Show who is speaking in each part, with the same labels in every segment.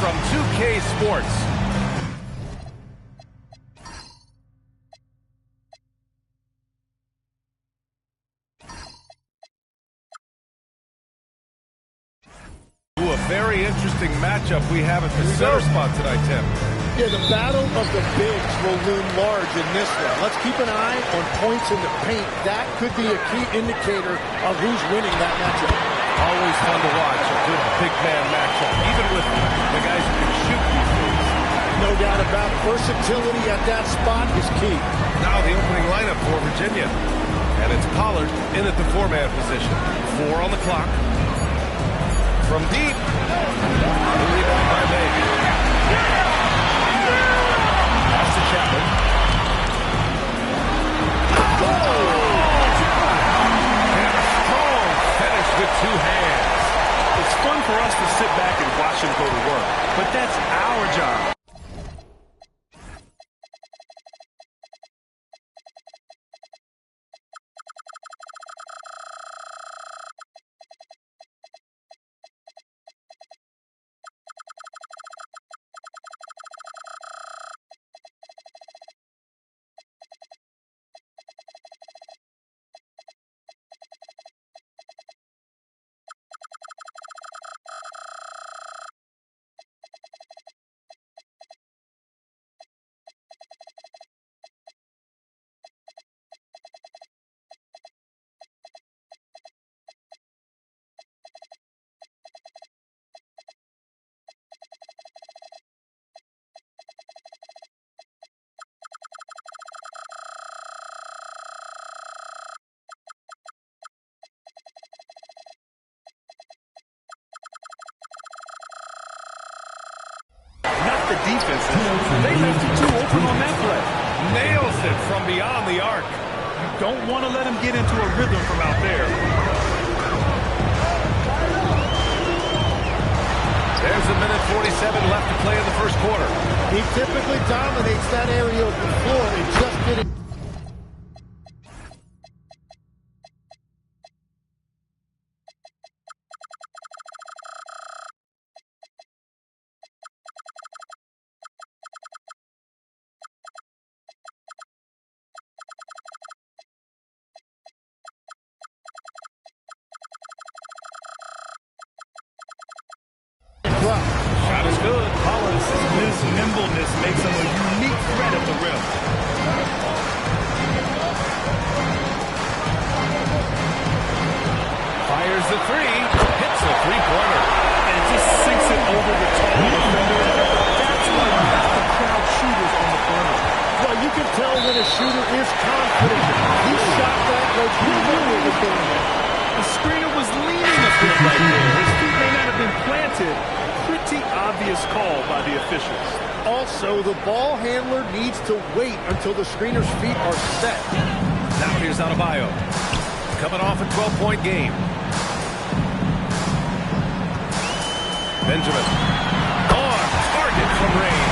Speaker 1: from 2K Sports. A very interesting matchup we have at the center spot tonight, Tim.
Speaker 2: Yeah, the battle of the bigs will loom large in this one. Let's keep an eye on points in the paint. That could be a key indicator of who's winning that matchup.
Speaker 1: Always fun to watch a good big man matchup, even with the guys who can shoot these days.
Speaker 2: No doubt about it. Versatility at that spot is key.
Speaker 1: Now the opening lineup for Virginia. And it's Pollard in at the four-man position. 4 on the clock. From deep. The rebound by May. Pass to Chapman. And a strong finish with 2 hands.
Speaker 3: It's fun for us to sit back and watch him go to work, but that's our job. The defenses, they left him too open on that play.
Speaker 1: Nails it from beyond the arc.
Speaker 3: You don't want to let him get into a rhythm from out there.
Speaker 1: There's a minute 47 left to play in the first quarter.
Speaker 2: He typically dominates that area of the floor and just didn't.
Speaker 3: Shot is good. Collins, his nimbleness makes him a unique threat at the rim.
Speaker 1: Fires the 3, hits a three-pointer.
Speaker 3: And just sinks it over the top of the defender. That's why you have the crowd shooters on the perimeter.
Speaker 2: Well, you can tell when a shooter is confident. He shot that like he knew it was going on.
Speaker 3: The screener was leaning a bit right there. His feet may not have been planted. Pretty obvious call by the officials.
Speaker 2: Also, the ball handler needs to wait until the screener's feet are set.
Speaker 1: Now here's Adebayo. Coming off a 12-point game. Benjamin. On target from range.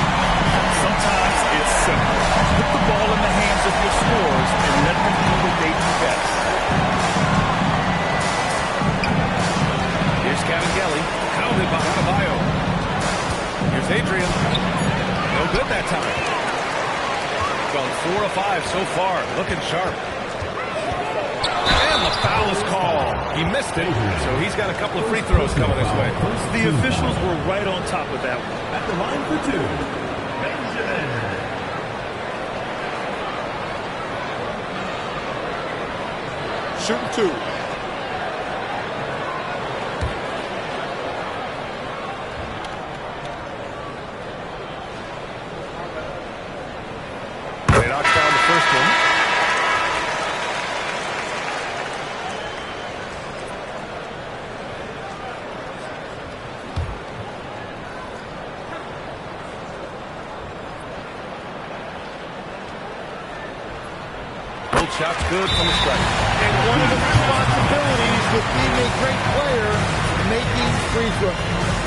Speaker 3: Sometimes it's simple. Put the ball in the hands of your scorers and let them do what they do best.
Speaker 1: Here's Cavangeli. Counted by Adebayo. Here's Adrian. No good that time. Gone 4 of 5 so far. Looking sharp. And the foul is called. He missed it, so he's got a couple of free throws coming his way.
Speaker 3: The officials were right on top of that one.
Speaker 4: At the line for 2, Benjamin.
Speaker 2: Shooting 2.
Speaker 1: They knocks down the first one. Both shots good from the strike.
Speaker 2: And one of the responsibilities with being a great player, making free throws.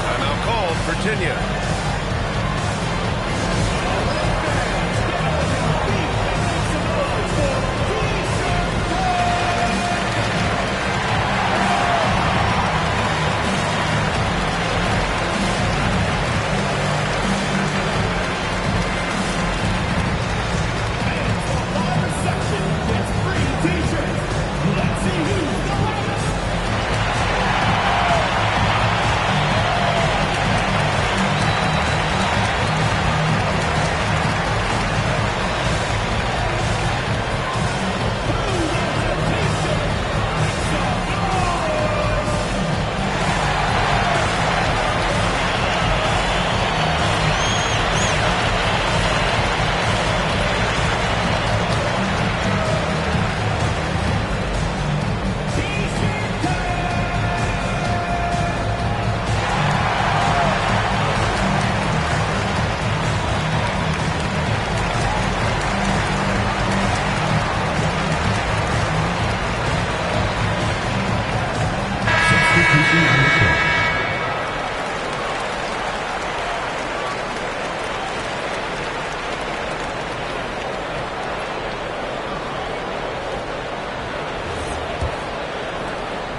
Speaker 1: Timeout called, Virginia.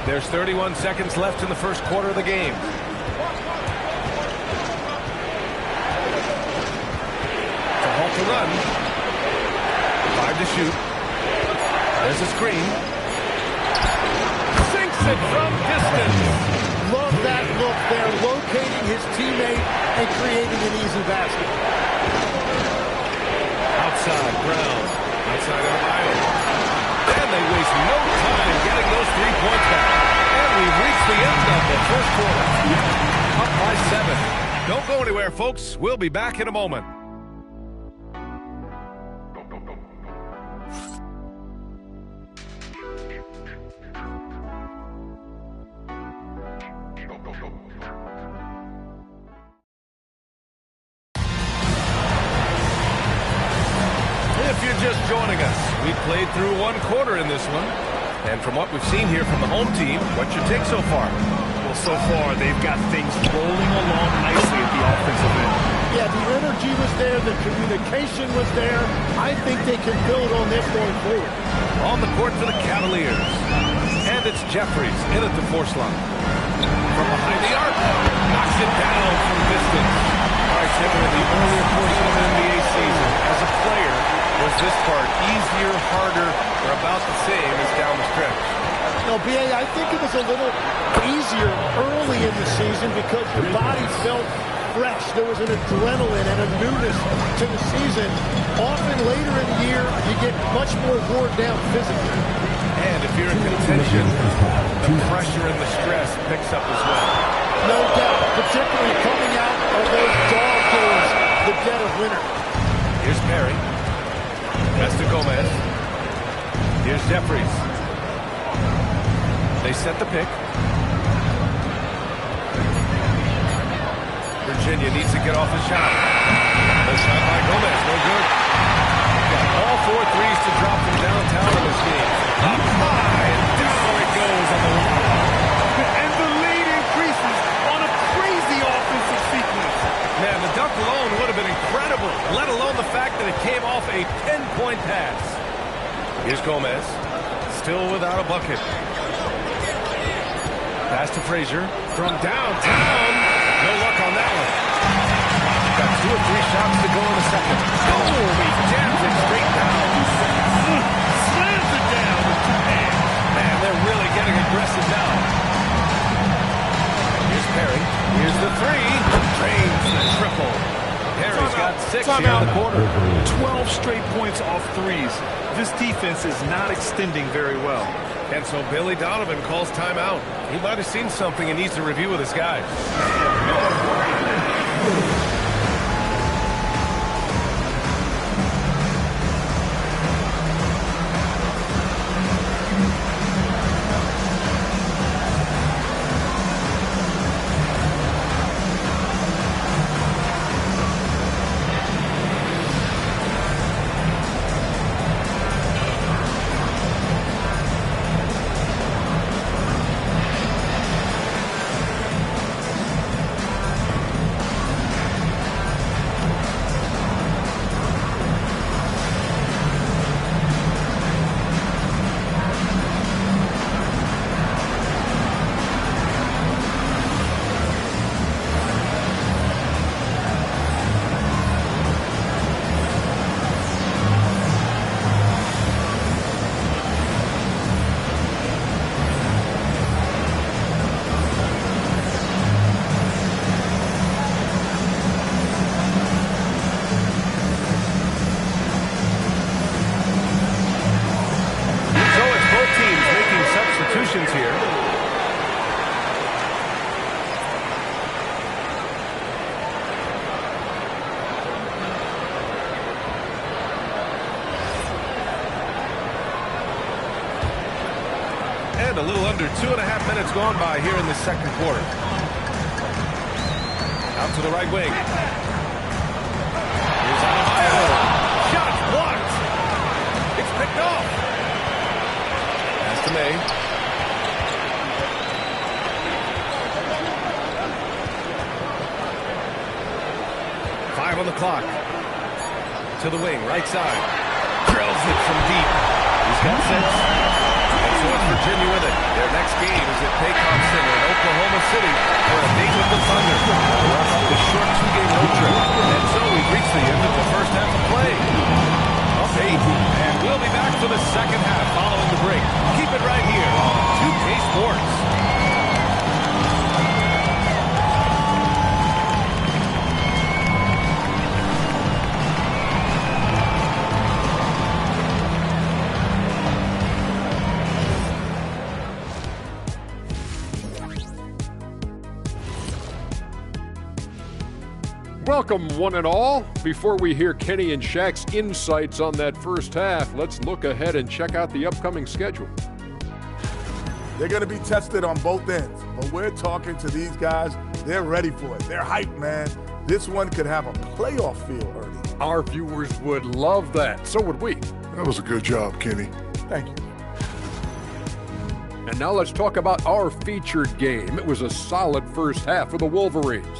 Speaker 1: There's 31 seconds left in the first quarter of the game. To halt the run. 5 to shoot. There's a screen. Sinks it from distance.
Speaker 2: Love that look there, locating his teammate and creating an easy basket.
Speaker 1: Outside, Brown. Outside of Iowa. And they waste no time getting those 3 points back. And we've reached the end of the first quarter. Up by 7. Don't go anywhere, folks. We'll be back in a moment. If you're just joining us, we played through 1 quarter in this one. And from what we've seen here from the home team, what's your take so far?
Speaker 3: Well, so far, they've got things rolling along nicely at the offensive end.
Speaker 2: Yeah, the energy was there, the communication was there. I think they can build on this going forward.
Speaker 1: On the court for the Cavaliers. And it's Jeffries in at the force line. From behind the arc, knocks it down from distance. All right, Timber, in the earlier portion of the NBA season, as a player, was this part easier, harder, or about the same as down the stretch?
Speaker 2: No, B.A., I think it was a little easier early in the season because your body felt fresh. There was an adrenaline and a newness to the season. Often later in the year, you get much more worn down physically.
Speaker 1: And if you're in contention, the pressure and the stress picks up as well.
Speaker 2: No doubt, particularly coming out of those dog days, the dead of winter.
Speaker 1: Here's Perry. That's to Gomez. Here's Jeffries. They set the pick. Virginia needs to get off the shot. The shot by Gomez, no good. Got all 4 threes to drop from downtown in this game. Up high, and down it goes on the wall.
Speaker 3: And the lead increases on a crazy offensive sequence.
Speaker 1: Man, the dunk alone would have been incredible, let alone the fact that it came off a 10-point pass. Here's Gomez, still without a bucket. Pass to Frazier from downtown. No luck on that one. Got 2 or 3 shots to go in the second. Oh, he jams it straight down.
Speaker 3: Slams it down with 2 hands.
Speaker 1: Man, they're really getting aggressive now. Here's Perry. Here's the 3. Drains the triple. Perry's got 6 here in the quarter.
Speaker 3: 12 straight points off threes. This defense is not extending very well.
Speaker 1: And so Billy Donovan calls timeout. He might have seen something and needs to review with his guys. A little under 2.5 minutes gone by here in the second quarter. Out to the right wing. Here's Adebayo. Shot blocked. It's picked off. Pass to May. Five on the clock. To the wing, right side. Drills it from deep. He's got 6. So it's Virginia with it. Their next game is at Paycom Center in Oklahoma City for a date with the Thunder. They'll wrap up this short 2-game road trip. And so we've reached the end of the first half of play. Up 8, and we'll be back for the second half following the break. Keep it right here on 2K Sports.
Speaker 5: Welcome, one and all. Before we hear Kenny and Shaq's insights on that first half, let's look ahead and check out the upcoming schedule.
Speaker 6: They're going to be tested on both ends, but we're talking to these guys. They're ready for it. They're hyped, man. This one could have a playoff feel, Ernie.
Speaker 5: Our viewers would love that. So would we.
Speaker 7: That was a good job, Kenny.
Speaker 6: Thank you.
Speaker 5: And now let's talk about our featured game. It was a solid first half for the Wolverines.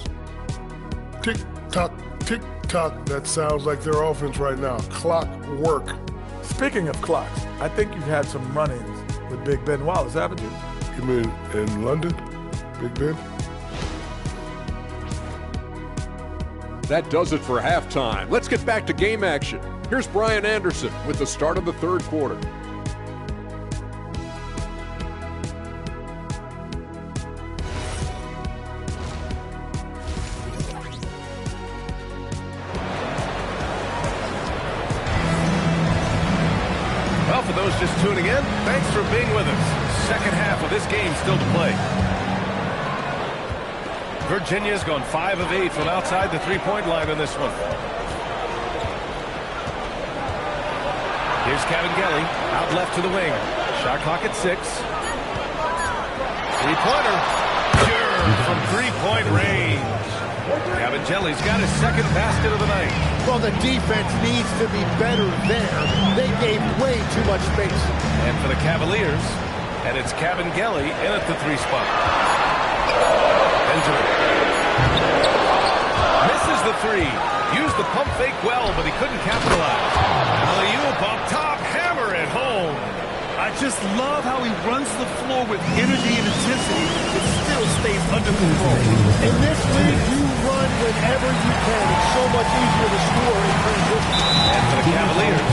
Speaker 7: Tick-tock, tick-tock. That sounds like their offense right now. Clock work.
Speaker 6: Speaking of clocks, I think you've had some run-ins with Big Ben Wallace, haven't you?
Speaker 7: You mean in London, Big Ben?
Speaker 5: That does it for halftime. Let's get back to game action. Here's Brian Anderson with the start of the third quarter.
Speaker 1: Well, for those just tuning in, thanks for being with us. Second half of this game still to play. Virginia's gone 5 of 8 from outside the three-point line in this one. Here's Cabangeli, out left to the wing. Shot clock at 6. Three-pointer. Sure, from three-point range. Cabangeli's got his second basket of the night.
Speaker 2: Well, the defense needs to be better there. They gave way too much space.
Speaker 1: And for the Cavaliers, and it's Cabangeli in at the 3 spot. Benjamin. Misses the 3. Used the pump fake well, but he couldn't capitalize. Alley-oop up top, hammer it home.
Speaker 3: I just love how he runs the floor with energy and intensity. It still stays under control.
Speaker 2: In this league, you run whenever you can. It's so much easier to score in transition.
Speaker 1: And for the Cavaliers,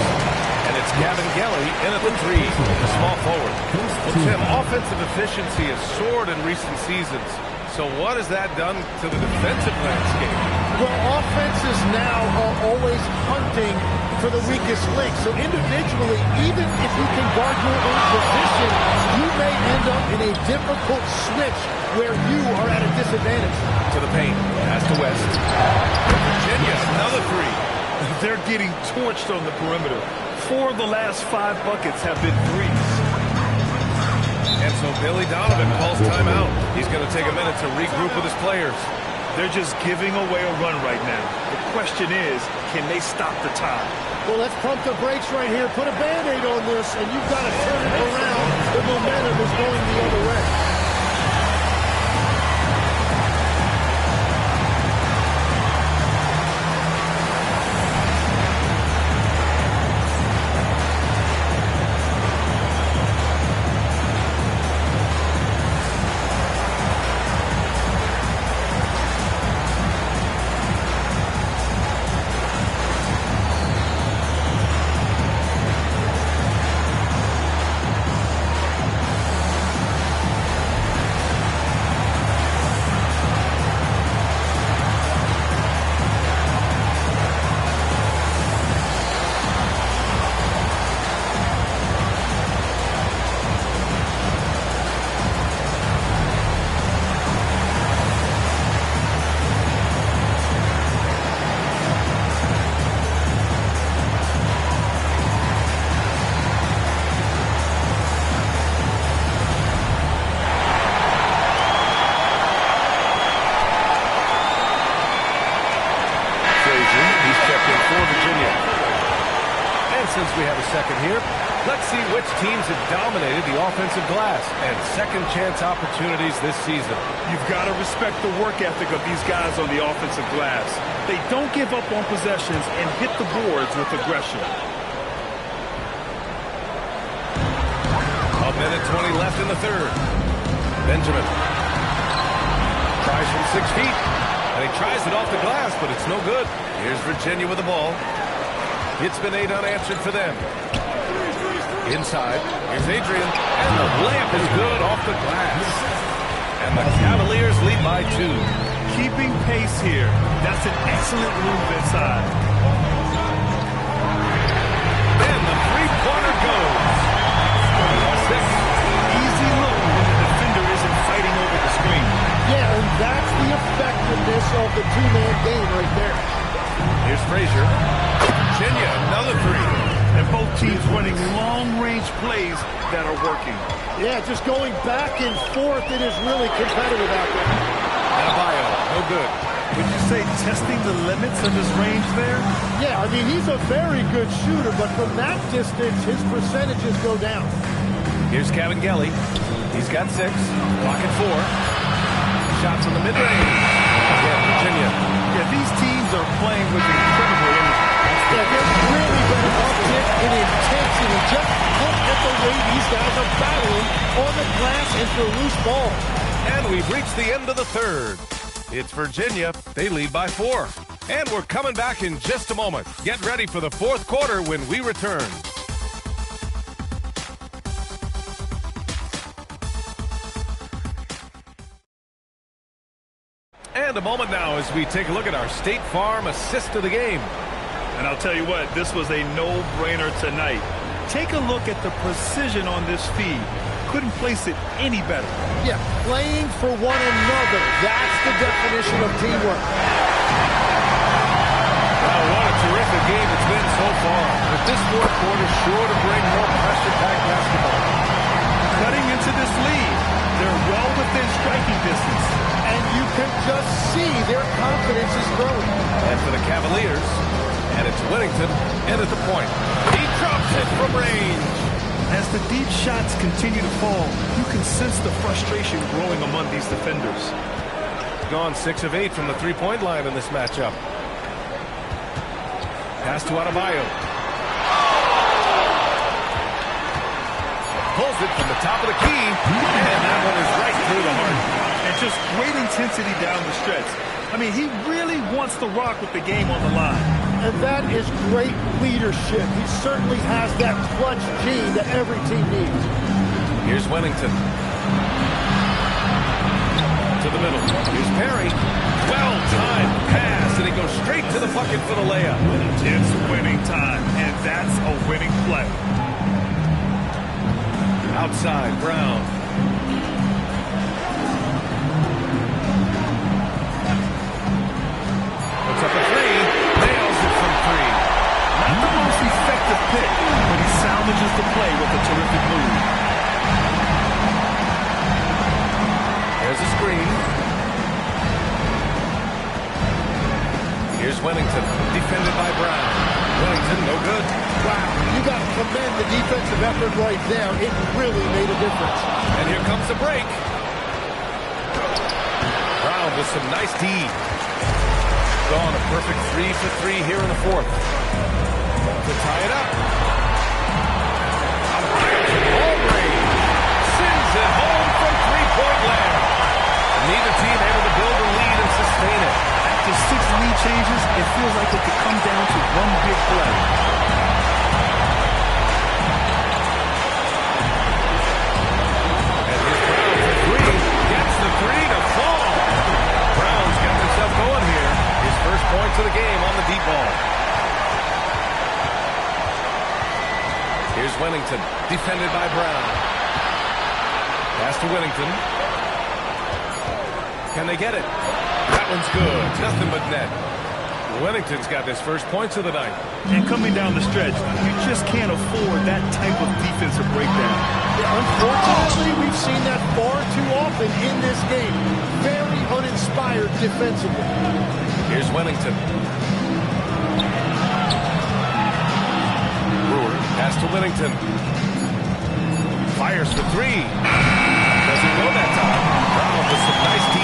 Speaker 1: and it's Cabangeli in at the 3, the small forward. Well, Tim, offensive efficiency has soared in recent seasons. So what has that done to the defensive landscape?
Speaker 2: Well, offenses now are always hunting for the weakest link. So individually, even if you can guard your own position, you may end up in a difficult switch where you are at a disadvantage.
Speaker 1: To the paint, pass to West. Virginia, another 3.
Speaker 3: They're getting torched on the perimeter. 4 of the last 5 buckets have been threes.
Speaker 1: And so Billy Donovan calls timeout. He's going to take a minute to regroup with his players.
Speaker 3: They're just giving away a run right now. The question is, can they stop the time?
Speaker 2: Well, let's pump the brakes right here. Put a Band-Aid on this, and you've got to turn it around. The momentum is going the other way.
Speaker 1: Since we have a second here, let's see which teams have dominated the offensive glass and second chance opportunities this season.
Speaker 3: You've got to respect the work ethic of these guys on the offensive glass. They don't give up on possessions and hit the boards with aggression.
Speaker 1: Minute 20 left in the third. Benjamin tries from 6 feet, and he tries it off the glass, but it's no good. Here's Virginia with the ball. It's been 8 unanswered for them. Inside, here's Adrian, and the layup is good off the glass. And the Cavaliers lead by 2.
Speaker 3: Keeping pace here. That's an excellent move inside.
Speaker 1: And the three-pointer goes. 6.
Speaker 3: Easy look when the defender isn't fighting over the screen.
Speaker 2: Yeah, and that's the effectiveness of the two-man game right there.
Speaker 1: Here's Frazier. Virginia, another 3.
Speaker 3: And both teams running long-range plays that are working.
Speaker 2: Yeah, just going back and forth, it is really competitive out there.
Speaker 1: Adebayo, no good.
Speaker 3: Would you say testing the limits of his range there?
Speaker 2: Yeah, I mean, he's a very good shooter, but from that distance, his percentages go down.
Speaker 1: Here's Kevin Gelly. He's got 6. Clock at 4. Shots on the mid-range. Again, Virginia.
Speaker 3: Yeah, these teams are playing with incredible energy.
Speaker 2: Yeah, there's really been an uptick in intensity. Just look at the way these guys are battling on the glass and for loose balls.
Speaker 1: And we've reached the end of the third. It's Virginia. They lead by 4. And we're coming back in just a moment. Get ready for the fourth quarter when we return. And a moment now as we take a look at our State Farm assist of the game.
Speaker 3: And I'll tell you what, this was a no-brainer tonight. Take a look at the precision on this feed. Couldn't place it any better.
Speaker 2: Yeah, playing for one another. That's the definition of teamwork.
Speaker 1: Well, what a terrific game it's been so far. But this fourth quarter sure to bring more pressure-packed basketball.
Speaker 3: Cutting into this lead, they're well within striking distance.
Speaker 2: And you can just see their confidence is growing.
Speaker 1: And for the Cavaliers, and it's Whittington in at the point. He drops it from range.
Speaker 3: As the deep shots continue to fall, you can sense the frustration growing among these defenders.
Speaker 1: Gone 6 of 8 from the three-point line in this matchup. Pass to Adebayo. Pulls it from the top of the key, and that one is right through the heart.
Speaker 3: And just great intensity down the stretch. I mean, he really wants to rock with the game on the line.
Speaker 2: And that is great leadership. He certainly has that clutch gene that every team needs.
Speaker 1: Here's Whittington. To the middle. Here's Perry. Well-timed pass, and he goes straight to the bucket for the layup.
Speaker 3: It's winning time, and that's a winning play.
Speaker 1: Outside, Brown. Puts up a 3. Nails it from 3.
Speaker 3: Not the most effective pick, but he salvages the play with a terrific move.
Speaker 1: There's a screen. Here's Whittington, defended by Brown. Whittington, no good.
Speaker 2: Wow, you got to commend the defensive effort right there. It really made a difference.
Speaker 1: And here comes the break. Brown with some nice D. Gone a perfect 3 for 3 here in the fourth. To tie it up. Aubrey sends it home from three-point land. Neither team able to build a lead and sustain it.
Speaker 3: After 6 lead changes, it feels like it could come down to one big play.
Speaker 1: And here's Brown for 3. Gets the 3 to fall. Brown's got himself going here. His first points of the game on the deep ball. Here's Whittington, defended by Brown. Pass to Whittington. Can they get it? That one's good. Nothing but net. Whittington's got his first points of the night.
Speaker 3: And coming down the stretch, you just can't afford that type of defensive breakdown.
Speaker 2: Yeah, unfortunately, we've seen that far too often in this game. Very uninspired defensively.
Speaker 1: Here's Whittington. Brewer, pass to Whittington. Fires for 3. Doesn't go that time. Brown with some nice D.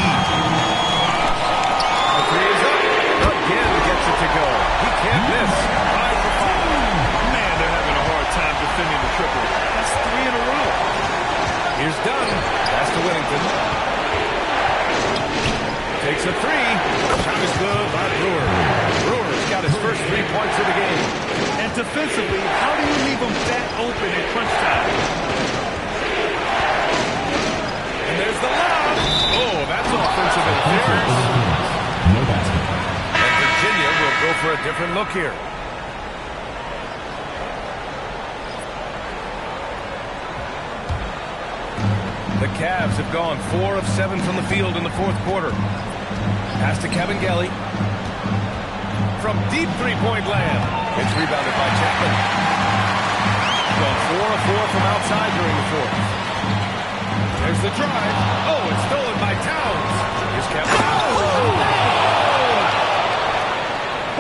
Speaker 1: The 3 is up. Again gets it to go. He can't miss. 5 for 5.
Speaker 3: Man, they're having a hard time defending the triple. That's 3 in a row.
Speaker 1: It's a three. Shot is good by Brewer. Brewer's got his first 3 points of the game.
Speaker 3: And defensively, how do you leave them that open in crunch time?
Speaker 1: And there's the lob. Oh, that's offensive interference.
Speaker 4: No basket.
Speaker 1: And Virginia will go for a different look here. The Cavs have gone 4 of 7 from the field in the fourth quarter. Pass to Kevin Gelly. From deep three-point land. It's rebounded by Chapman. Gone 4 of 4 from outside during the fourth. There's the drive. Oh, it's stolen by Towns. Here's Kevin.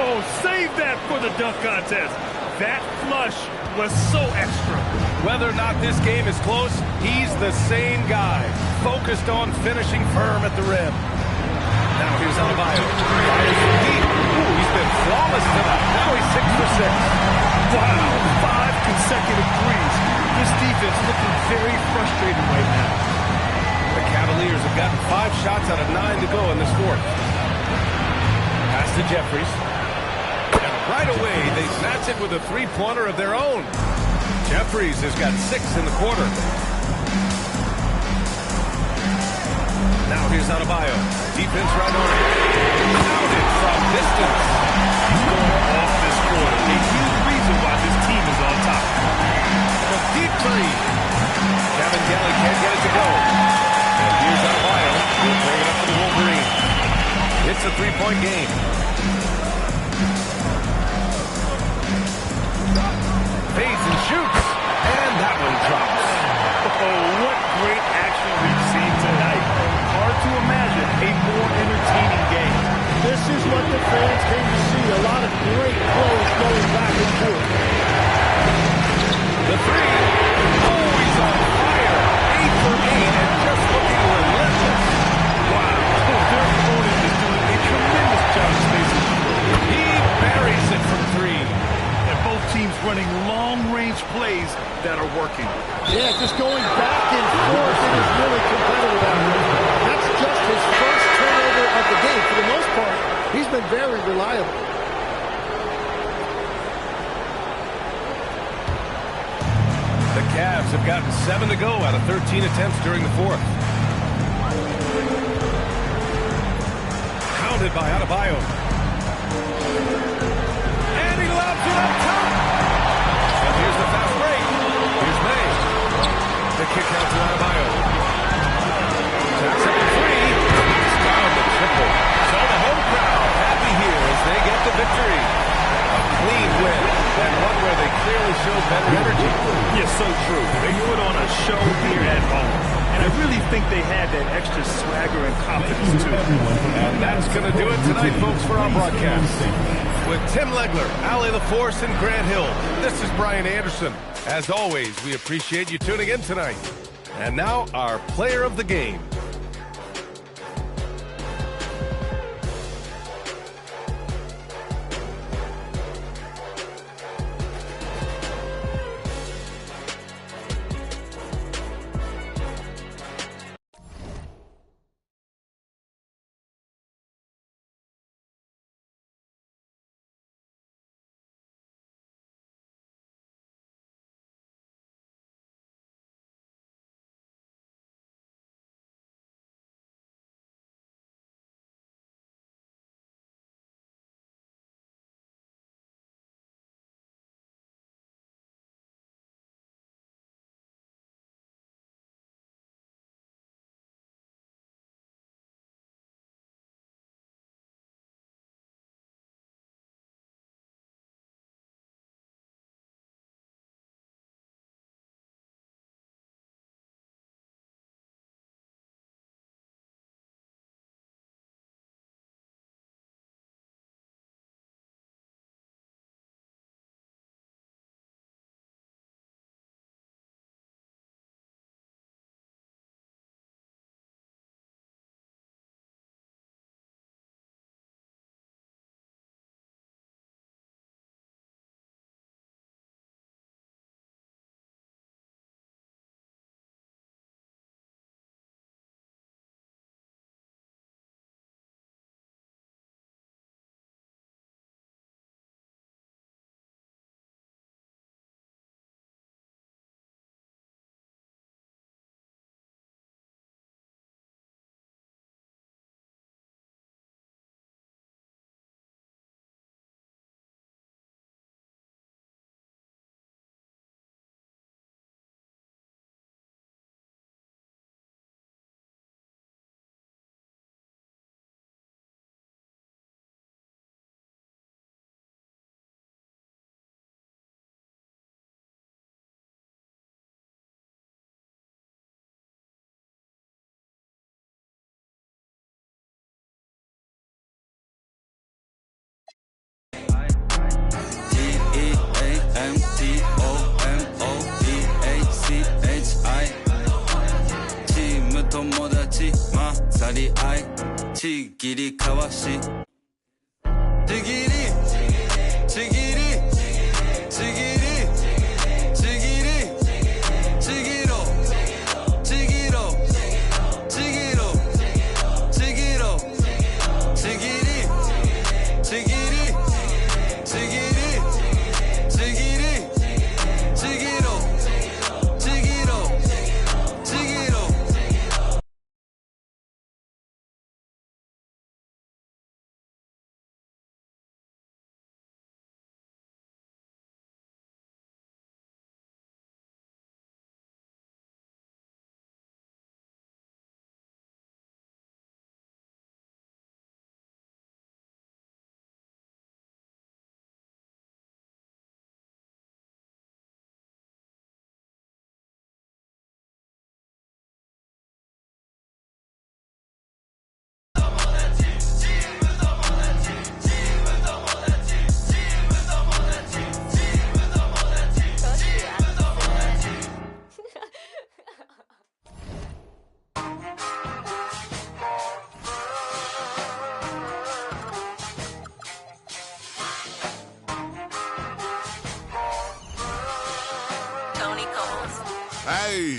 Speaker 3: Oh, save that for the dunk contest. That flush was so extra.
Speaker 1: Whether or not this game is close, he's the same guy. Focused on finishing firm at the rim. Now here's Adebayo. Fires from deep. Ooh, he's been flawless tonight. Now he's 6 for 6.
Speaker 3: Wow, 5 consecutive threes. This defense looking very frustrated right now.
Speaker 1: The Cavaliers have gotten 5 shots out of 9 to go in this fourth. Pass to Jeffries. And right away, they snatch it with a three-pointer of their own. Jeffries has got 6 in the quarter. Now here's Adebayo. Defense right on it. Counted from distance.
Speaker 3: Score off this quarter. A huge reason why this team is on top.
Speaker 1: A deep three. Kevin Gelly can't get it to go. And here's Adebayo. He'll bring it up to the Wolverine. It's a three-point game. Fades and shoots. And that one drops.
Speaker 3: Oh, what great action we've seen tonight. Hard to imagine a more entertaining game.
Speaker 2: This is what the fans came to see. A lot of great plays going back and forth.
Speaker 1: The three. Oh, he's on fire. 8 for 8 and just looking relentless.
Speaker 3: Wow. Their opponent is doing a tremendous job spacing.
Speaker 1: He buries it from 3.
Speaker 3: And both teams running long-range plays that are working.
Speaker 2: Yeah, just going back and forth. It is really competitive out here. That's just his first turnover of the game. For the most part, he's been very reliable.
Speaker 1: The Cavs have gotten 7 to go out of 13 attempts during the fourth. Pounded by Adebayo. And he lobs it up top. And here's the fast break. Here's May. The kick out to Adebayo. Taps up the three. Knocks down the triple. So the home crowd happy here as they get the victory. A clean win, and one where they clearly showed better energy.
Speaker 3: Yes, so true. They put on a show here at home. And I really think they had that extra swagger and confidence, too.
Speaker 1: And that's going to do it tonight, folks, for our broadcast. With Tim Legler, Allie LaForce, and Grant Hill, this is Brian Anderson. As always, we appreciate you tuning in tonight. And now, our player of the game.
Speaker 8: tigiri kawashi. Tigiri, tigiri, tigiri, tigiri, tigiro, tigiro, tigiro, tigiro, tigiri, tigiri, tigiri, tigiri, tigiro, tigiro, tigiro.
Speaker 9: Hey,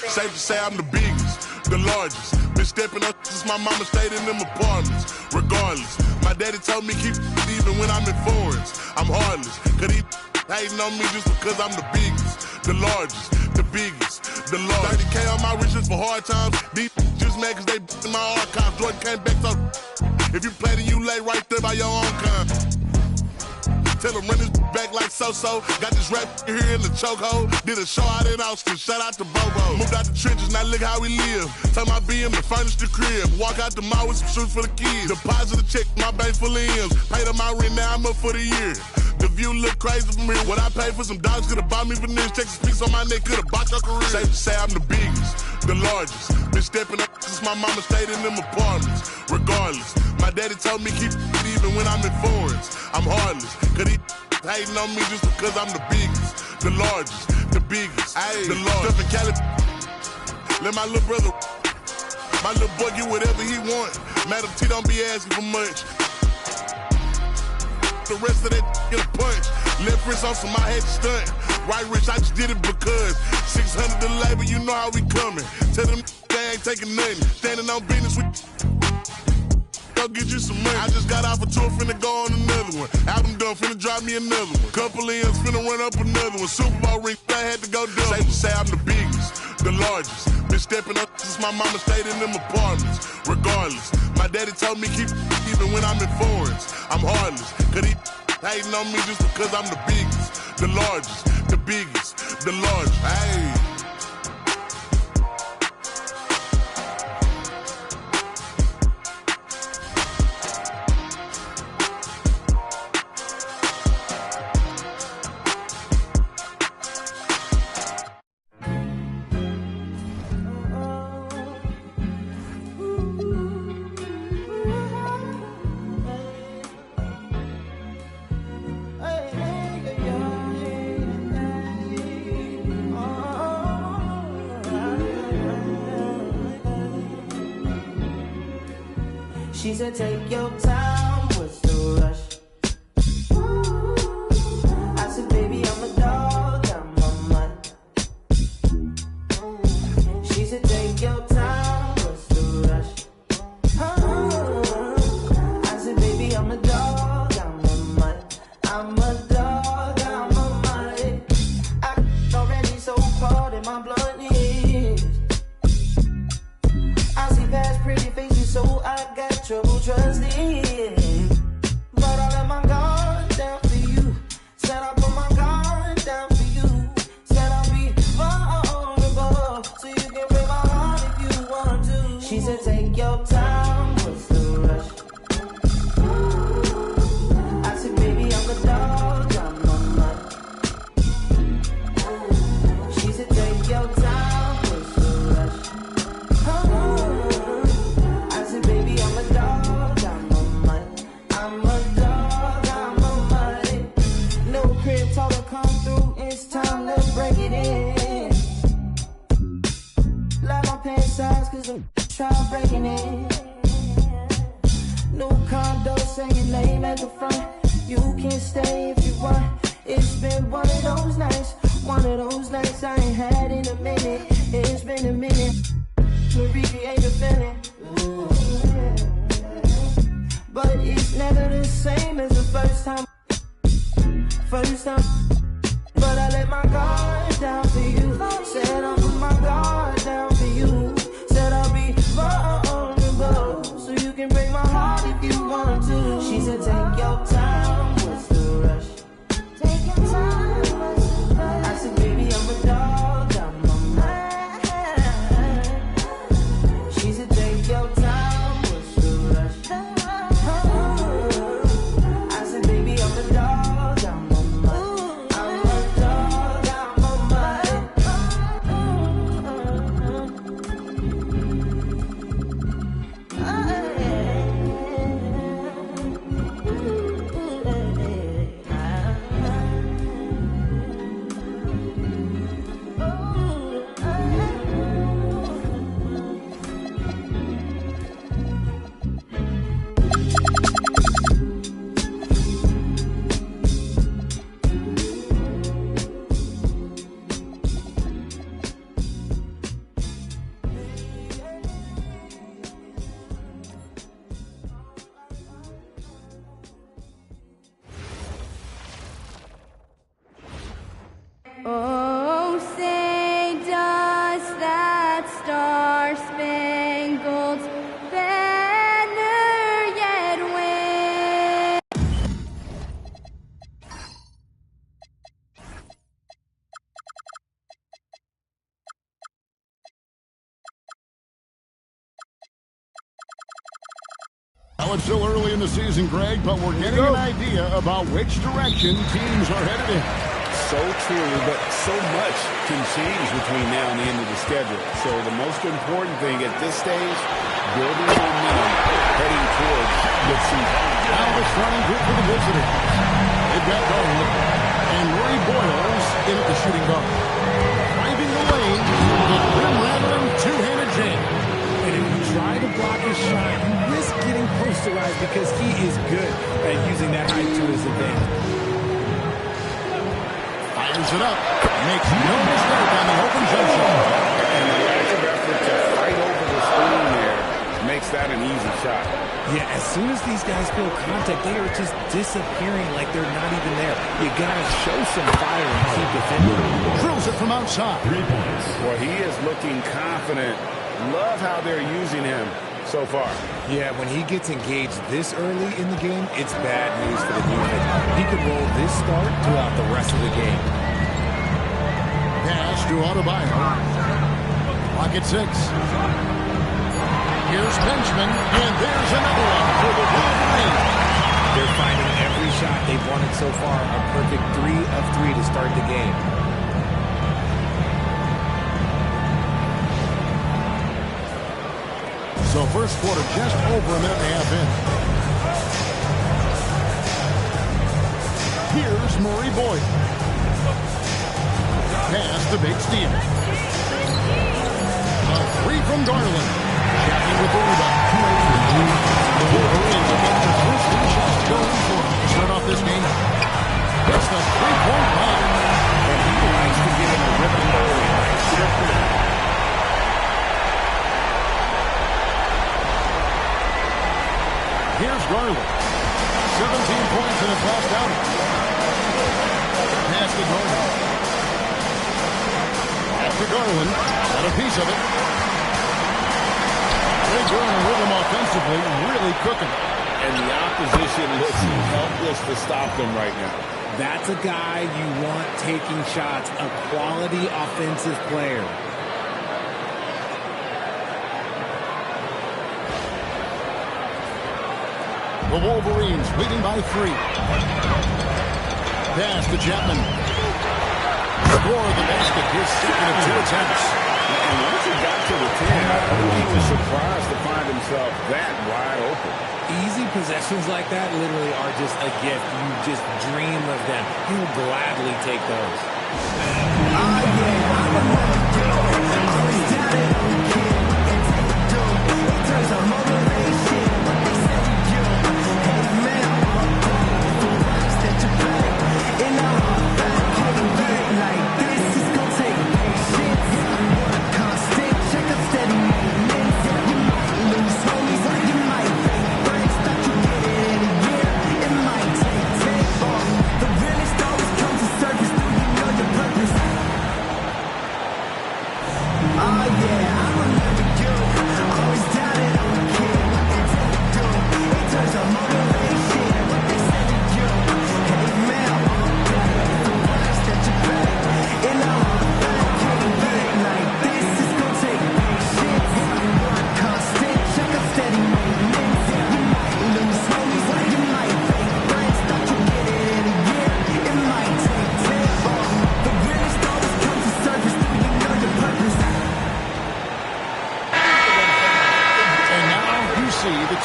Speaker 9: safe to say I'm the biggest, the largest. Been stepping up since my mama stayed in them apartments. Regardless, my daddy told me keep even when I'm in foreigns. I'm heartless, cause he hating on me just because I'm the biggest, the largest, the biggest, the largest. 30K on my riches for hard times. These just mad cause they in my archives. Jordan came back so if you play then you lay right there by your own kind. Tell him run his back like so-so. Got this rap here in the chokehold. Did a show out in Austin, shout out to Bobo. Moved out the trenches, now look how we live. Tell my BM to furnish the crib. Walk out the mall with some shoes for the kids. Deposit a check, my bank full of M's. Paid up my rent, now I'm up for the year. The view look crazy from here. What I paid for some dogs could've bought me veneers. Texas piece on my neck could've bought your career. Safe to say I'm the biggest, the largest. Been stepping up since my mama stayed in them apartments. Regardless, my daddy told me keep even when I'm in foreigns. I'm heartless, cause he hating on me just because I'm the biggest, the largest, the biggest, the largest. Stuff in Cali, let my little brother, my little boy get whatever he want. Madam T don't be asking for much. The rest of that get a punch. Left wrist on some I had to stunt. Right wrist, I just did it because 600 the labor, you know how we coming. Tell them they ain't taking nothing. Standing on business with go get you some money. I just got off a tour, finna go on another one. Album done, finna drop me another one. Couple M's, finna run up another one. Super Bowl ring, I had to go double. Safe to say I'm the biggest, the largest. Been stepping up since my mama stayed in them apartments. Regardless, my daddy told me keep even when I'm in foreigns. I'm heartless, cause he hating on me just because I'm the biggest, the largest, the biggest, the largest. Hey.
Speaker 10: She said, take your time, what's the rush? I said, baby, I'm a dog, I'm a mutt. She said, take your time, what's the rush? I said, baby, I'm a dog, I'm a mutt. I'm a dog, I'm a mutt. I already so cold in my blood is. I see past pretty faces, so I got trouble trusting, but I let my guard down for you. Said I put my guard down for you. Said I'll be vulnerable, so you can break my heart if you want to. She said take your time, what's the rush? I said baby I'm a dog, I'm a mutt. She said take your time, what's the rush? I said baby I'm a dog, I'm a mutt. I'm a dog, I'm a mutt. No crib, told her come through, it's time to break it in. Let my pants size, cause I'm trying breaking it. New condo, say your name at the front. You can stay if you want. It's been one of those nights I ain't had in a minute. It's been a minute. Marie ain't a feeling. Ooh, yeah. But it's never the same as the first time. But I let my guard down for you. Said I'll put my guard down for you. Said I'll be vulnerable, so you can break my heart if you want to. She said take your time, what's the rush? Take your time, what's the rush? I said baby I'm a dog, got my mind. She said take your time, what's the rush? I said baby I'm a dog, got my mind.
Speaker 11: Oh, say does that star-spangled banner yet wave?
Speaker 12: Well, it's still early in the season, Greg, but we're getting an idea about which direction teams are headed in.
Speaker 13: So true, but so much can change between now and the end of the schedule. So the most important thing at this stage, building momentum, heading towards good season.
Speaker 12: Now the starting group for the visitors. They've got Darwin and Rory Boyles in at the shooting guard. Driving the lane, the rim rattling two-handed jam.
Speaker 14: And if you try to block his shot, you risk getting posterized because he is good at using that height to his advantage.
Speaker 12: Fires it up. Makes no mistake on the open jump shot.
Speaker 13: And the lack of effort to fight over the screen there makes that an easy shot.
Speaker 14: Yeah, as soon as these guys feel contact, they are just disappearing like they're not even there. You got to show some fire and keep defending.
Speaker 12: Drills it from outside.
Speaker 4: 3 points.
Speaker 13: Well, he is looking confident. Love how they're using him so far.
Speaker 14: Yeah, when he gets engaged this early in the game, it's bad news for the defense. He could roll this start throughout the rest of the game.
Speaker 12: Pass to Adebayo. Clock at 6. Here's Benjamin, and there's another one for the Wolverines.
Speaker 14: They're finding every shot they've wanted so far. A perfect 3 of 3 to start the game.
Speaker 12: So first quarter just over a minute and a half in. Here's Murray Boyd. Pass to Big Steve. A 3 from Garland. Jackie with the rebound. The Wolverines have got their first 3 shots to go in for to start off this game. It's the 3-point line.
Speaker 13: And he likes to get in a rhythm early.
Speaker 12: Here's Garland. 17 points in his last outing. Pass to Garland. After Garland, got a piece of it. They're in a rhythm offensively, really cooking.
Speaker 13: And the opposition looks helpless to stop them right now.
Speaker 14: That's a guy you want taking shots, a quality offensive player.
Speaker 12: The Wolverines leading by 3. Pass to Chapman. Score the basket. His second of 2 attempts.
Speaker 13: And once he got to the 10, I think he was surprised to find himself that wide open.
Speaker 14: Easy possessions like that literally are just a gift. You just dream of them. He'll gladly take those.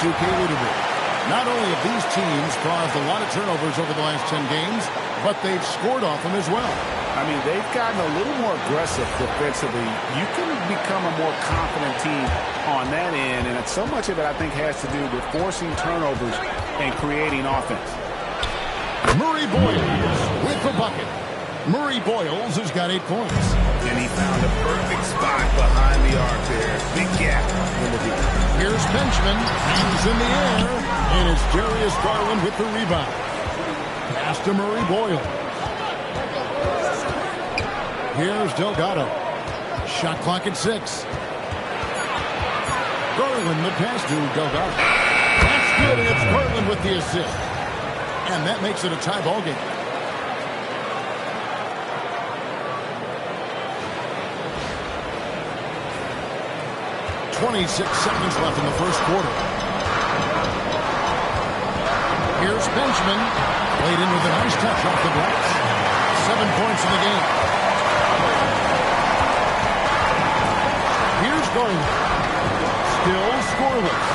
Speaker 12: 2K leaderboard. Not only have these teams caused a lot of turnovers over the last 10 games, but they've scored off them as well.
Speaker 13: I mean, they've gotten a little more aggressive defensively. You can become a more confident team on that end, and so much of it, I think, has to do with forcing turnovers and creating offense.
Speaker 12: Murray Boyles with the bucket. Murray Boyles has got 8 points.
Speaker 13: And he found a perfect spot behind the arc there. Big gap in the deep.
Speaker 12: Here's Benjamin. Hands in the air. And it's Darius Garland with the rebound. Pass to Murray Boyles. Here's Delgado. Shot clock at 6. Garland the pass to Delgado. That's good, and it's Garland with the assist. And that makes it a tie ball game. 26 seconds left in the first quarter. Here's Benjamin. Played in with a nice touch off the glass. 7 points in the game. Here's Garland. Still scoreless.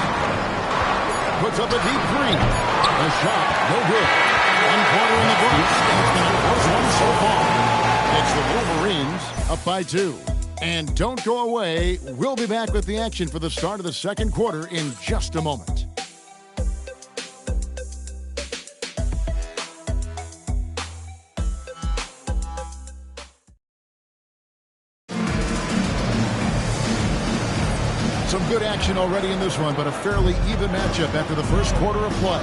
Speaker 12: Puts up a deep 3. A shot, no good. 1 quarter in the books. It's been a close one so far. It's the Wolverines up by 2. And don't go away. We'll be back with the action for the start of the second quarter in just a moment. Some good action already in this one, but a fairly even matchup after the first quarter of play.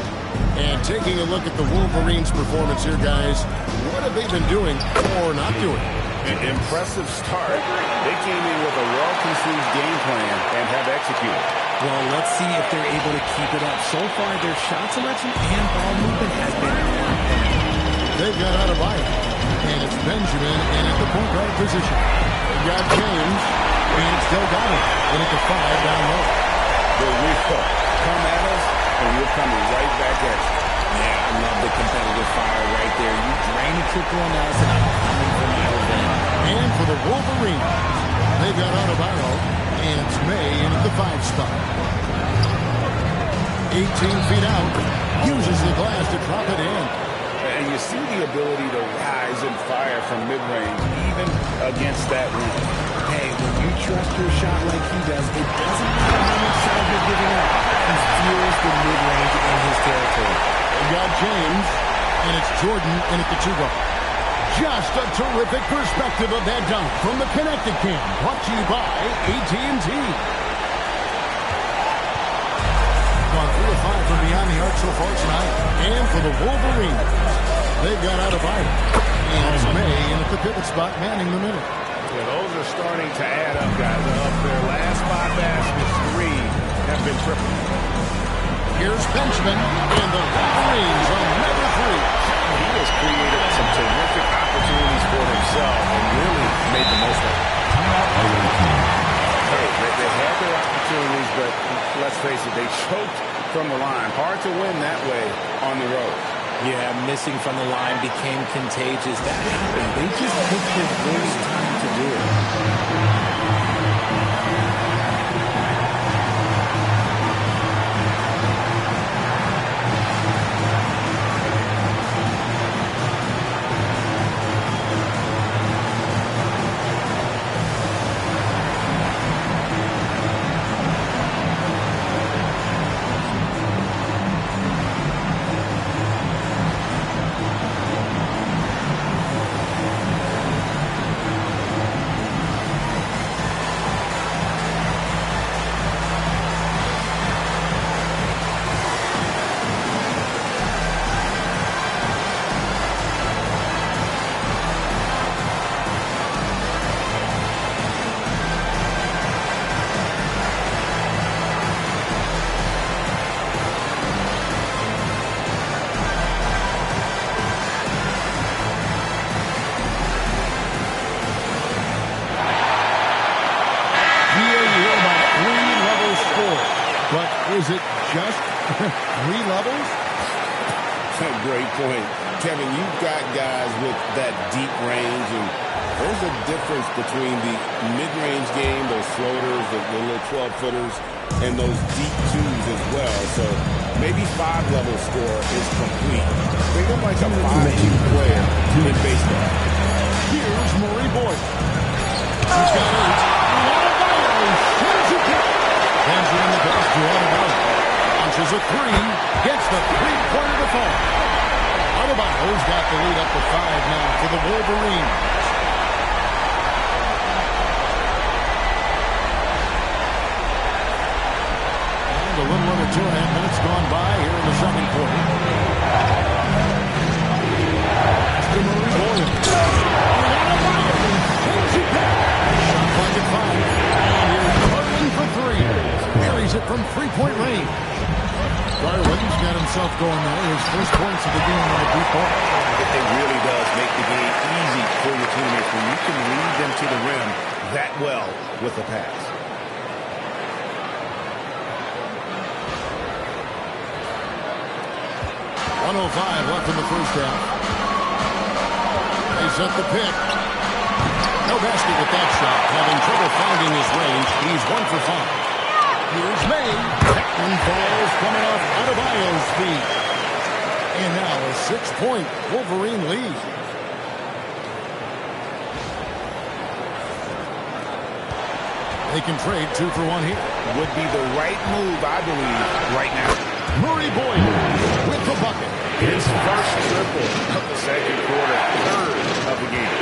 Speaker 12: And taking a look at the Wolverines' performance here, guys, what have they been doing or not doing?
Speaker 13: An impressive start. They came in with a well-conceived game plan and have executed.
Speaker 14: Well, let's see if they're able to keep it up. So far, their shot selection and ball movement has been on point.
Speaker 12: They've got out of it. And it's Benjamin in at the point guard position. They've got James, and it's Delgado in at the 5 down low.
Speaker 13: The refill. Come at us, and we're coming right back at you.
Speaker 14: Yeah, I love the competitive fire right there. You drain a triple on us, and I'm coming for my revenge.
Speaker 12: And for the Wolverines, they've got Adebayo, and it's May in at the 5 spot. 18 feet out, uses the glass to drop it in.
Speaker 13: And you see the ability to rise and fire from mid-range, even against that rim.
Speaker 14: Hey, when you trust your shot like he does, it doesn't matter how much shot you're giving up. He fuels the mid-range in his territory.
Speaker 12: They got James, and it's Jordan in at the 2 guard. Just a terrific perspective of that dunk from the Connected Cam, brought to you by AT&T. Gone 3 of 5 from beyond the arc so far tonight. And for the Wolverines, they've got Adebayo. And it's May in at the pivot spot, manning the middle.
Speaker 13: Yeah, those are starting to add up, guys. Up their last 5 baskets, 3 have been triple.
Speaker 12: Here's Benjamin, and the Wolverines on number 3.
Speaker 13: He has created some terrific opportunities for himself and really made the most of it. Hey, they had their opportunities, but let's face it, they choked from the line. Hard to win that way on the road.
Speaker 14: Yeah, missing from the line became contagious. That happened. They just took the worst time to do it.
Speaker 12: Is it just 3 levels?
Speaker 13: That's a great point. Kevin, you've got guys with that deep range, and there's a difference between the mid-range game, those floaters, the little 12-footers, and those deep twos as well. So maybe 5-level score is complete. Think of like a 5-2 player in baseball.
Speaker 12: Here's Murray Boyd. He's got 8. Hands it in the pass to Adebayo. Launches a 3. Gets the three-pointer to fall. Adebayo's got the lead up to 5 now for the Wolverines. And a little under 2.5 minutes gone by here in the second quarter. To Murray Boyd. Shot clock at 5. And here's Garland for 3. Marries it from three-point range. Garland's got himself going there. His first points of the game on a deep ball.
Speaker 13: It really does make the game easy for your teammates when you can lead them to the rim that well with a pass. .105 left in the first half.
Speaker 12: They set the pick. No basket with that shot. Having trouble finding his range. He's 1 for 5. Here's May. And falls coming off Adebayo's feet. And now a 6-point Wolverine lead. They can trade 2 for 1 here.
Speaker 13: Would be the right move, I believe, right now.
Speaker 12: Murray Boyd with the bucket.
Speaker 13: His first triple of the second quarter, third of the game.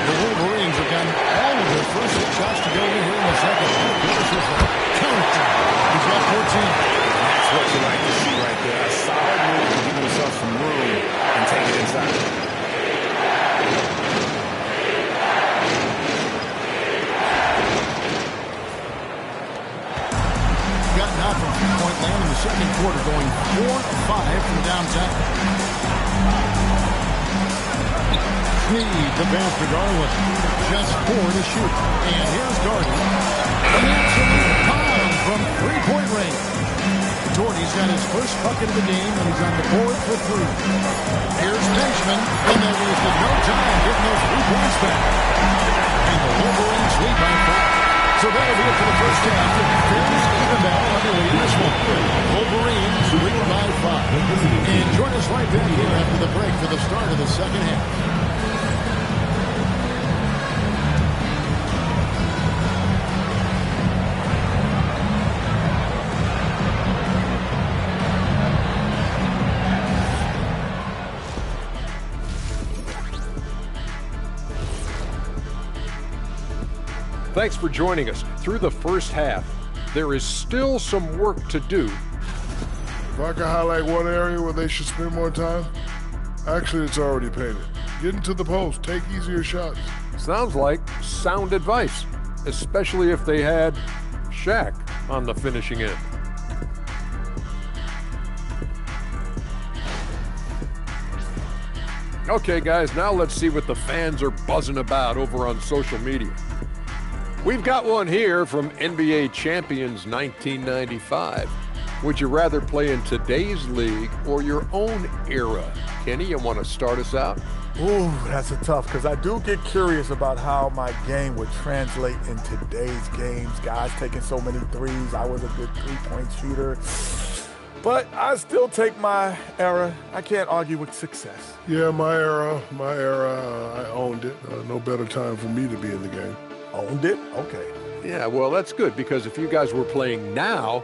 Speaker 12: The Wolverines have gotten all of their first 6 shots to go in here in the second. He's got 14.
Speaker 13: That's what you like to see right there. A solid move to give himself some room and take it inside.
Speaker 12: Gotten out from three-point land in the second quarter, going 4 of 5 from downtown. Sneed the pass to Garland. Just 4 to shoot. And here's Garland. An absolute bomb from three-point range. Jordy's got his first bucket of the game, and he's on the board for 3. Here's Benjamin, and they wasted no time getting those 3 points back. And the Wolverines lead by 4. So that'll be it for the first half. Fairly even battle underway in this one. Wolverines lead by 5. And join us right back here after the break for the start of the second half.
Speaker 5: Thanks for joining us. Through the first half, there is still some work to do.
Speaker 7: If I could highlight one area where they should spend more time, actually it's already painted. Get into the post, take easier shots.
Speaker 5: Sounds like sound advice, especially if they had Shaq on the finishing end. Okay, guys, now let's see what the fans are buzzing about over on social media. We've got one here from NBA Champions 1995. Would you rather play in today's league or your own era? Kenny, you want to start us out?
Speaker 6: Ooh, that's a tough, because I do get curious about how my game would translate in today's games. Guys taking so many threes. I was a good three-point shooter. But I still take my era. I can't argue with success.
Speaker 7: Yeah, my era, I owned it. No better time for me to be in the game.
Speaker 6: Owned it? Okay.
Speaker 5: Yeah, well, that's good, because if you guys were playing now,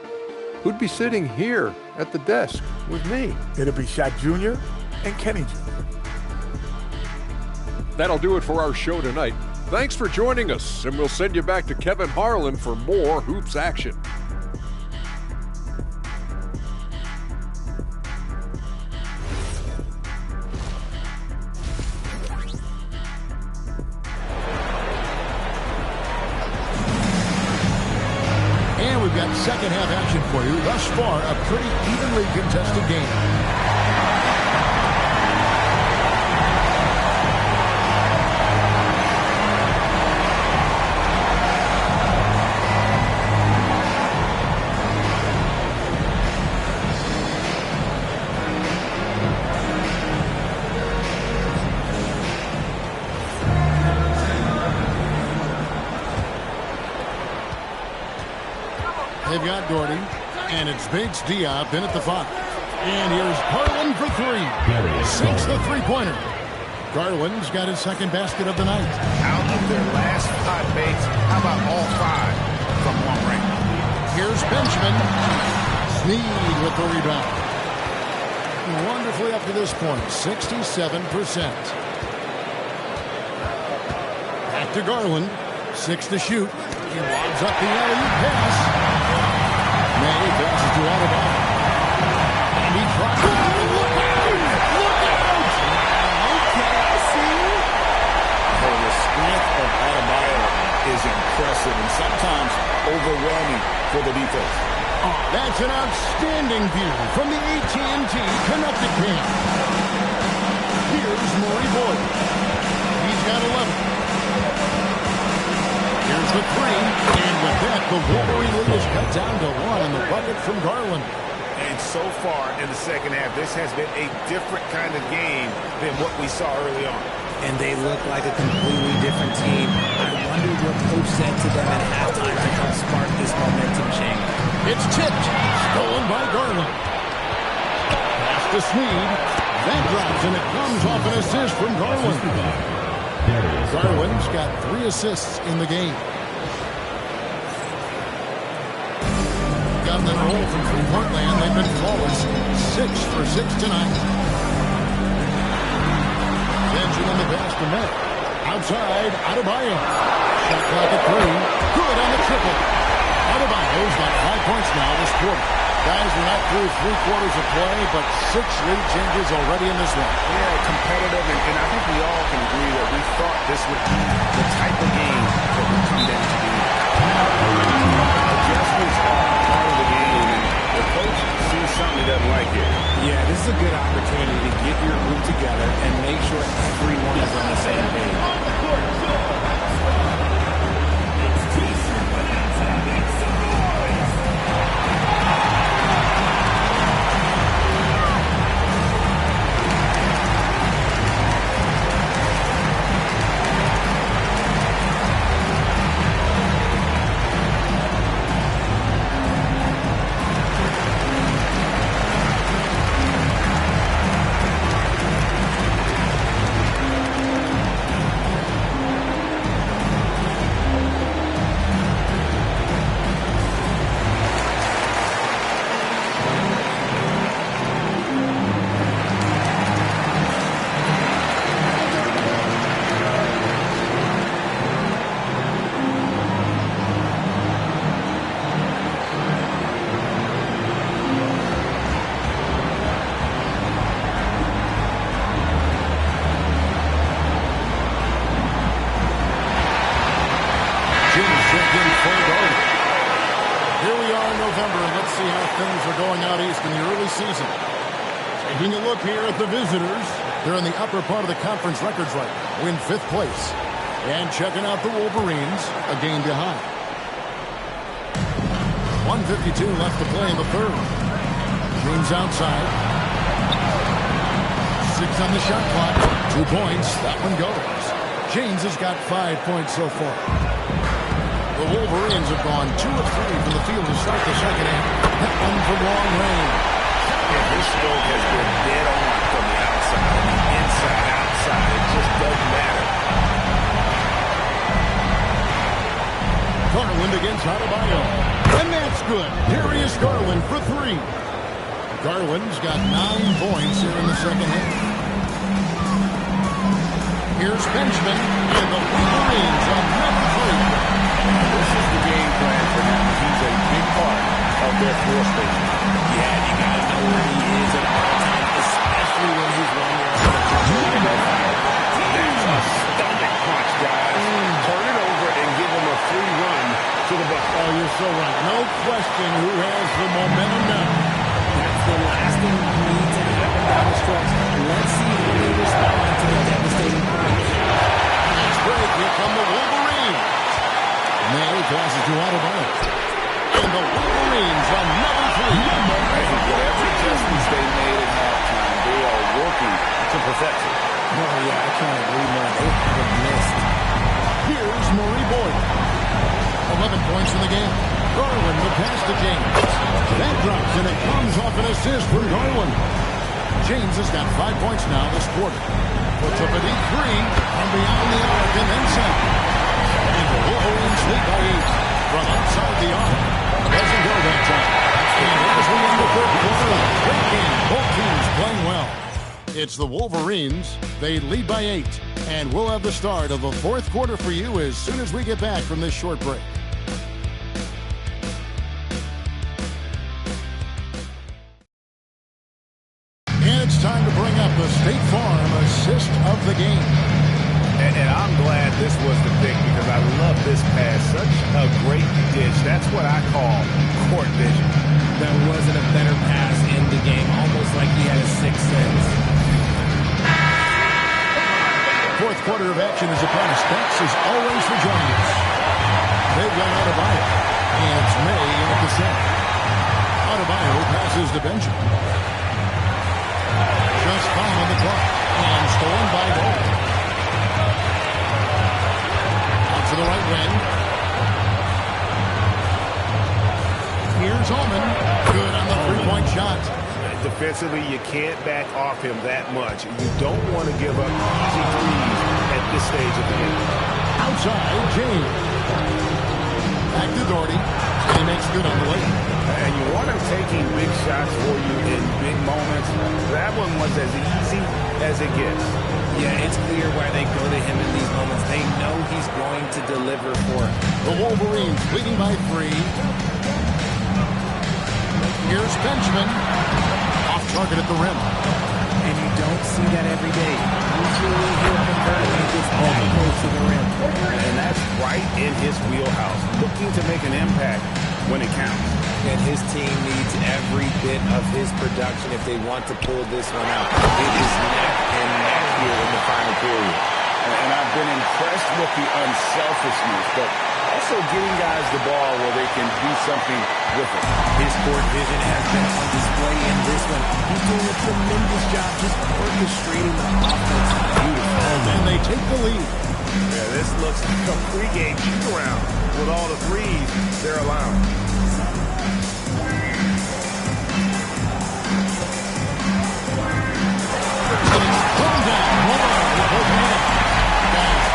Speaker 5: who'd be sitting here at the desk with me?
Speaker 6: It'd be Shaq Jr. and Kenny Jr.
Speaker 5: That'll do it for our show tonight. Thanks for joining us, and we'll send you back to Kevin Harlan for more Hoops action.
Speaker 12: And we've got second half action for you. Thus far, a pretty evenly contested game. They've got Doherty, and it's Bates Diop in at the 5. And here's Garland for 3. Sinks the three-pointer. Garland's got his second basket of the night.
Speaker 13: Out of their last 5 Bates, how about all 5 from long range?
Speaker 12: Here's Benjamin. Sneed with the rebound. Wonderfully up to this point, 67%. Back to Garland. 6 to shoot. He lobs up the alley pass. May passes to Adebayo. And he tries to look out! Look out!
Speaker 14: Okay, I see you.
Speaker 15: Oh, the strength of Adebayo is impressive and sometimes overwhelming for the defense.
Speaker 12: That's an outstanding view from the AT&T Connected Camp. Here's Murray Boyd. He's got 11. Here's the 3, and with that, the Wolverine lead is cut down to 1 on the bucket from Garland.
Speaker 13: And so far in the second half, this has been a different kind of game than what we saw early on.
Speaker 14: And they look like a completely different team. I wonder what Coach said to them at halftime to help spark this momentum change.
Speaker 12: It's tipped, stolen by Garland. Pass to Sneed. That drops, and it comes off an assist from Garland. Garland's got 3 assists in the game. Got them roll from three-point land. They've been flawless. 6 for 6 tonight. Benjamin the pass to May. Outside, Adebayo. Shot clock at 3. Good on the triple. Adebayo's got 5 points now this quarter. Guys, we're not through 3 quarters of play, but 6 lead changes already in this one.
Speaker 13: Yeah, competitive, and I think we all can agree that we thought this would be the type of game that would come down to the adjustments are part of the game, and the coach sees something he doesn't like here.
Speaker 14: Yeah, this is a good opportunity to get your group together and make sure everyone is on the same page.
Speaker 12: Taking a look here at the visitors. They're in the upper part of the conference records right now. Win 5th place. And checking out the Wolverines, a game behind. 1:52 left to play in the 3rd. James outside. 6 on the shot clock. 2 points. That one goes. James has got 5 points so far. The Wolverines have gone 2 of 3 from the field to start the second half. That one from long range.
Speaker 13: Yeah, his stroke has been dead on from the outside. I mean, inside, outside, it just doesn't matter.
Speaker 12: Garland against Adebayo. And that's good. Darius Garland for 3. Garland's got 9 points here in the second half. Here's Benjamin, and the Wolverines on number 3.
Speaker 13: This is the game plan for him. He's a big part of their floor space.
Speaker 14: Yeah, you got to know where he is at all times, especially when he's running around.
Speaker 13: That's a stomach punch, guys. Turn it over and give him a free run to the bucket.
Speaker 12: Oh, you're so right. No question who has the momentum now.
Speaker 14: That's the last thing we need to happen down the stretch. Let's see how they respond to the devastating punch.
Speaker 12: Next break, here come the Wolverines. May passes to Adebayo. And the Wolverines on number 3.
Speaker 13: Whatever adjustments they made at halftime, they are working to perfection.
Speaker 14: Oh, yeah, I can't agree more. They haven't missed.
Speaker 12: Here's Murray Boyd. 11 points in the game. Garland, the pass to James. That drops, and it comes off an assist from Garland. James has got 5 points now this quarter. Puts up a deep three from beyond the arc and then some. And the Wolverines lead by 8 from outside the arc. Doesn't go that time. And as we end the third quarter, great game. Both teams playing well. It's the Wolverines. They lead by 8. And we'll have the start of the fourth quarter for you as soon as we get back from this short break. And it's time to bring up the State Farm assist of the game.
Speaker 13: And I'm glad this was the pick because I love this pass. Such a great dish. That's what I call court vision.
Speaker 14: There wasn't a better pass in the game, almost like he had a sixth sense.
Speaker 12: Fourth quarter of action is upon us. Thanks as always for joining us. They've got Adebayo, and it's May in at the center. Adebayo passes to Benjamin. Just 5 on the clock, and stolen by Gold. Out to the right wing. Here's Ullman. Good on the three-point shot.
Speaker 13: Defensively, you can't back off him that much. You don't want to give up easy threes at this stage of the game.
Speaker 12: Outside, James. Back to Doherty. And he makes good on the way.
Speaker 13: And you want him taking big shots for you in big moments. That one was as easy as it gets.
Speaker 14: Yeah, it's clear why they go to him in these moments. They know he's going to deliver for him.
Speaker 12: The Wolverines leading by 3. Here's Benjamin. Off target at the rim.
Speaker 14: And you don't see that every day. Usually he'll convert when he gets that close to the rim.
Speaker 13: And that's right in his wheelhouse. Looking to make an impact when it counts.
Speaker 14: And his team needs every bit of his production if they want to pull this one out. It is neck and neck here in the final period.
Speaker 13: And I've been impressed with the unselfishness, but also getting guys the ball where they can do something with it.
Speaker 14: His court vision has been on display in this one. He's doing a tremendous job just orchestrating the offense. Beautiful.
Speaker 12: And they take the lead.
Speaker 13: Yeah, this looks like a pregame shoot-around with all the threes they're allowing.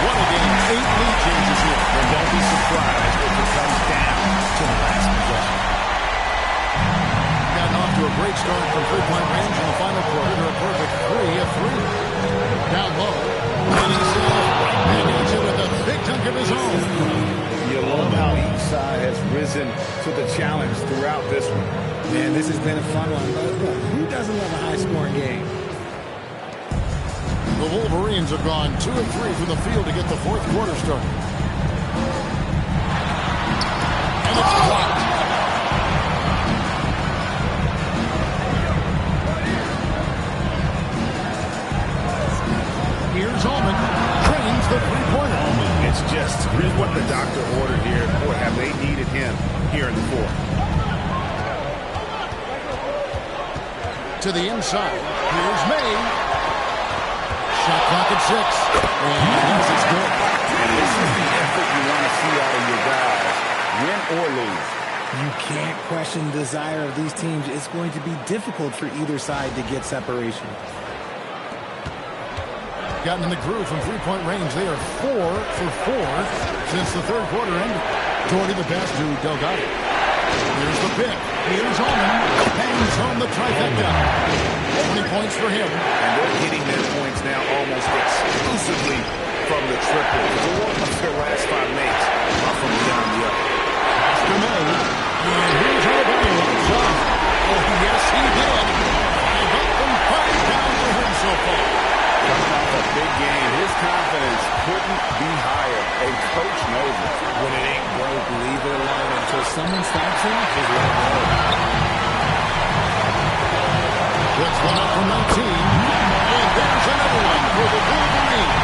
Speaker 12: What a game. 8 lead changes here.
Speaker 13: And don't be surprised if it comes down to the last possession.
Speaker 12: Gotten off to a great start from three-point range in the final quarter. They're a perfect 3 of 3. Down low. And he's and gets it with a big dunk of his own.
Speaker 13: You love how each side has risen to the challenge throughout this one.
Speaker 14: Man, this has been a fun one. Who doesn't love a high-scoring game?
Speaker 12: The Wolverines have gone 2 of 3 from the field to get the fourth quarter started. And it's blocked. Here's Ullman. Trains the three-pointer.
Speaker 13: It's just here's what the doctor ordered here. Boy, have they needed him here in the fourth.
Speaker 12: To the inside. Here's May. Shot clock at 6. And this is good.
Speaker 13: And this is the effort you want to see out of your guys, win or lose.
Speaker 14: You can't question the desire of these teams. It's going to be difficult for either side to get separation.
Speaker 12: Gotten in the groove from three-point range. They are 4 for 4 since the third quarter ended. Doherty the pass to Delgado. Here's the pick. Here's Ullman. Hangs home the trifecta. 20 points for him.
Speaker 13: And they're getting their points now almost exclusively from the triple. The one of their last 5 makes are from beyond the arc.
Speaker 12: After May. And here's Adebayo outside. Oh, yes, he did. 5 up and 5 down for him so far.
Speaker 13: Coming off a big game, his confidence couldn't be higher. And Coach knows it.
Speaker 14: When it ain't broke, leave it alone until someone stops him. Just let it go.
Speaker 12: Puts one up from 19. And there's another one for the Wolverines.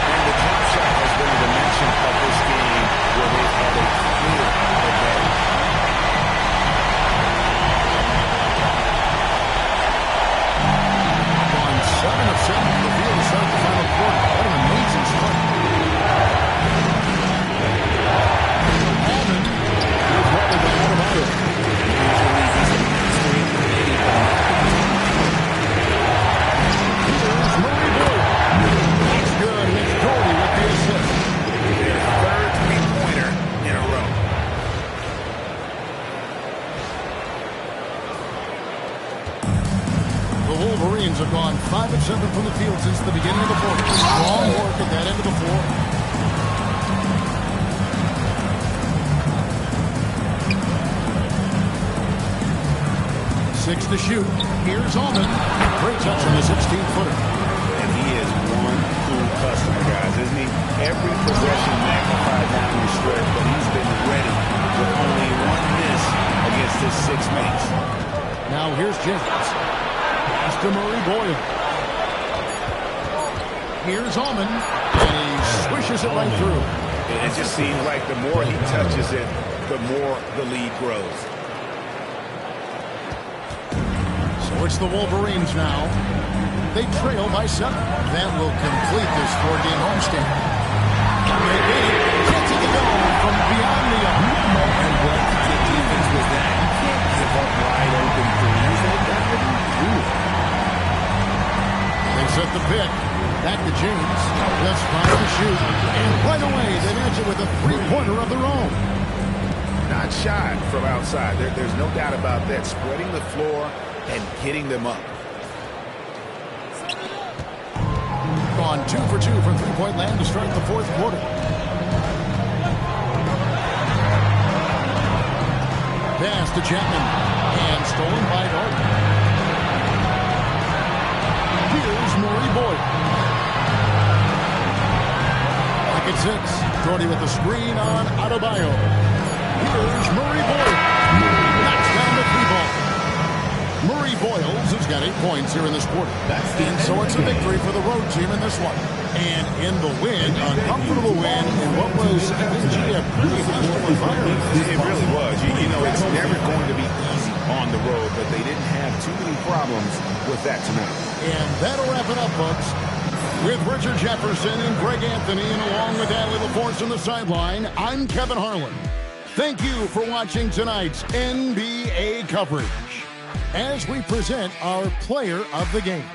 Speaker 13: And the jump shot has been a dimension of this game where they've had a clear advantage.
Speaker 12: On 7 of 7 from the field to start the final quarter. What an amazing start. Almond with what was a Warriors have gone 5 of 7 from the field since the beginning of the fourth. Strong work at that end of the floor. 6 to shoot. Here's Allman. Great touch on the 16-footer.
Speaker 13: And he is one cool customer, guys, isn't he? Every possession magnified down the stretch, but he's been ready with only one miss against his 6 mates.
Speaker 12: Now here's James. Pass to Murray Boyle. Here's Allman. And he swishes it right through.
Speaker 13: It just seems like the more he touches it, the more the lead grows.
Speaker 12: So it's the Wolverines now. They trail by 7. That will complete this 4-game homestand. Can't take it down from beyond the arc.
Speaker 14: And what kind of defense was that? You can't give up wide open threes. That wouldn't do it.
Speaker 12: They set the pick. Back to James. Just fire to shoot. And right away, they match it with a 3-pointer of their own.
Speaker 13: Not shy from outside. There's no doubt about that. Spreading the floor and hitting them up.
Speaker 12: Gone 2 for 2 from three-point land to start the fourth quarter. Pass to Chapman. And stolen by Dalton. Here's Murray Boyd. Back at 6. Jordy with the screen on Adebayo. Here's Murray Boyd. Knocks down the 3-ball. Murray Boyles has got 8 points here in this quarter. And so it's a victory for the road team in this one. And in the win, a comfortable win in what was, I think, a pretty hostile environment.
Speaker 13: It really was. You know, it's never going to be easy on the road, but they didn't have too many problems with that tonight.
Speaker 12: And that'll wrap it up, folks. With Richard Jefferson and Greg Anthony, and along with Allie LaForce on the sideline, I'm Kevin Harlan. Thank you for watching tonight's NBA coverage as we present our player of the game.